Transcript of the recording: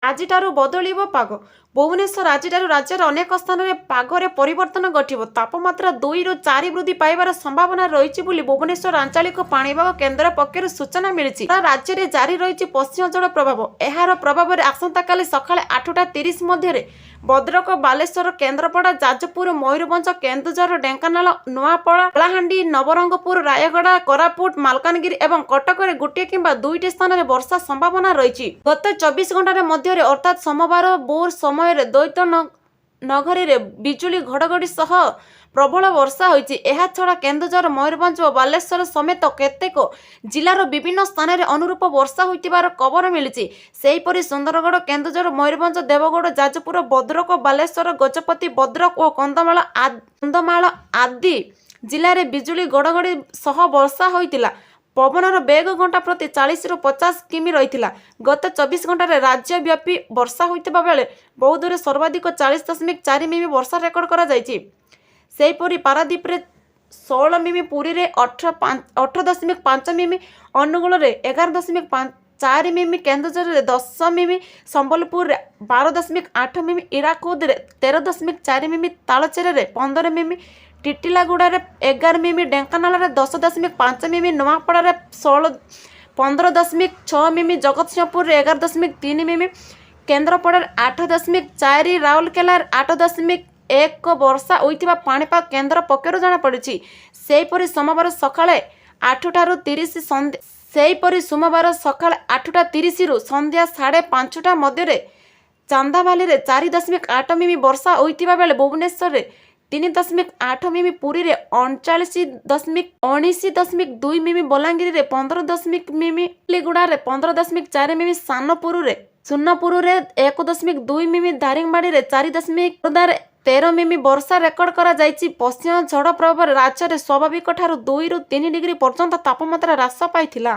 ଆଜିଠାରୁ ବଦଳିବ ପାଗ। ଭୁବନେଶ୍ୱର ଆଜିଠାରୁ ରାଜ୍ୟର ଅନେକ ସ୍ଥାନରେ ପାଗରେ ପରିବର୍ତ୍ତନ ଘଟିବ। ତାପମାତ୍ରା 2ରୁ 4 ବୃଦ୍ଧି ପାଇବାର ସମ୍ଭାବନା ରହିଛି ବୋଲି ଭୁବନେଶ୍ୱର ଆଞ୍ଚଳିକ ପାଣିପାଗ କେନ୍ଦ୍ର ପକ୍ଷରୁ ସୂଚନା ମିଳିଛି। ସାରା ରାଜ୍ୟରେ ଜାରି ରହିଛି ପଶ୍ଚିମ ଝଡ଼ ପ୍ରଭାବ। ଏହାର ପ୍ରଭାବରେ ଆସନ୍ତାକାଲି ସକାଳ 8:30 ମଧ୍ୟରେ ଭଦ୍ରକ, ବାଲେଶ୍ୱର, କେନ୍ଦ୍ରାପଡ଼ା, ଯାଜପୁର, ମୟୂରଭଞ୍ଜ, କେନ୍ଦୁଝର, ଢେଙ୍କାନାଳ, ନୂଆପଡ଼ା, କଳାହାଣ୍ଡି, ନବରଙ୍ଗପୁର, ରାୟଗଡ଼ା, କୋରାପୁଟ, ମାଲକାନଗିରି ଏବଂ କଟକରେ ଗୋଟିଏ କିମ୍ବା ଦୁଇଟି ସ୍ଥାନରେ ବର୍ଷା ସମ୍ଭାବନା ରହିଛି। ଗତ 24 ଘଣ୍ଟା ମଧ୍ୟରେ ଅର୍ଥାତ୍ ସୋମବାର ଭୋର ସମୟରେ ଦ୍ୱୈତନଗରୀରେ ବିଜୁଳି ଘଡ଼ଘଡ଼ି ସହ ପ୍ରବଳ ବର୍ଷା ହୋଇଛି। ଏହାଛଡ଼ା କେନ୍ଦୁଝର, ମୟୂରଭଞ୍ଜ ଓ ବାଲେଶ୍ୱର ସମେତ କେତେକ ଜିଲ୍ଲାର ବିଭିନ୍ନ ସ୍ଥାନରେ ଅନୁରୂପ ବର୍ଷା ହୋଇଥିବାର ଖବର ମିଳିଛି। ସେହିପରି ସୁନ୍ଦରଗଡ଼, କେନ୍ଦୁଝର, ମୟୂରଭଞ୍ଜ, ଦେବଗଡ଼, ଯାଜପୁର, ଭଦ୍ରକ, ବାଲେଶ୍ୱର, ଗଜପତି, ଭଦ୍ରକ ଓ କନ୍ଧମାଳ ଆଦି ଜିଲ୍ଲାରେ ବିଜୁଳି ଘଡ଼ଘଡ଼ି ସହ ବର୍ଷା ହୋଇଥିଲା। ପବନର ବେଗ ଘଣ୍ଟା ପ୍ରତି 40ରୁ 50 କିମି ରହିଥିଲା। ଗତ 24 ଘଣ୍ଟାରେ ରାଜ୍ୟବ୍ୟାପୀ ବର୍ଷା ହୋଇଥିବା ବେଳେ ବୌଦ୍ଧରେ ସର୍ବାଧିକ 40.4 ମିମି ବର୍ଷା ରେକର୍ଡ କରାଯାଇଛି। ସେହିପରି ପାରାଦୀପରେ 16 ମିମି, ପୁରୀରେ 18.5 ମିମି, ଅନୁଗୁଳରେ 11.4 ମିମି, କେନ୍ଦୁଝରରେ 10 ମିମି, ସମ୍ବଲପୁରରେ 12.8 ମିମି, ହୀରାକୁଦରେ 13.4 ମିମି, ତାଳଚେରରେ 15 ମିମି, ଟିଟିଲାଗୁଡ଼ାରେ 11 ମିମି, ଢେଙ୍କାନାଳରେ 10.5 ମିମି, ନୂଆପଡ଼ାରେ 15.6 ମିମି, ଜଗତସିଂହପୁରରେ 11.3 ମିମି, କେନ୍ଦ୍ରାପଡ଼ାରେ 8.4, ରାଉରକେଲାରେ 8.1 ବର୍ଷା ହୋଇଥିବା ପାଣିପାଗ କେନ୍ଦ୍ର ପକ୍ଷରୁ ଜଣାପଡ଼ିଛି। ସେହିପରି ସୋମବାର ସକାଳ 8:30ରୁ ସନ୍ଧ୍ୟା 5:30 ମଧ୍ୟରେ ଚାନ୍ଦାବାଲିରେ 4.8 ମିମି ବର୍ଷା ହୋଇଥିବା ବେଳେ ଭୁବନେଶ୍ୱରରେ 3.8 ମିମି, ପୁରୀରେ 19.2 ମିମି, ବଲାଙ୍ଗୀରରେ 15 ମିମି, ଲିଗୁଡ଼ାରେ 15.4 ମିମି, ସୁନପୁରରେ 1.2 ମିମି, ଦାରିଙ୍ଗବାଡ଼ିରେ 4, ଖୋର୍ଦ୍ଧାରେ 13 ମିମି ବର୍ଷା ରେକର୍ଡ କରାଯାଇଛି। ପଶ୍ଚିମ ଝଡ଼ ପ୍ରଭାବରେ ରାଜ୍ୟରେ ସ୍ୱାଭାବିକଠାରୁ 2ରୁ 3 ଡିଗ୍ରୀ ପର୍ଯ୍ୟନ୍ତ ତାପମାତ୍ରା ହ୍ରାସ ପାଇଥିଲା।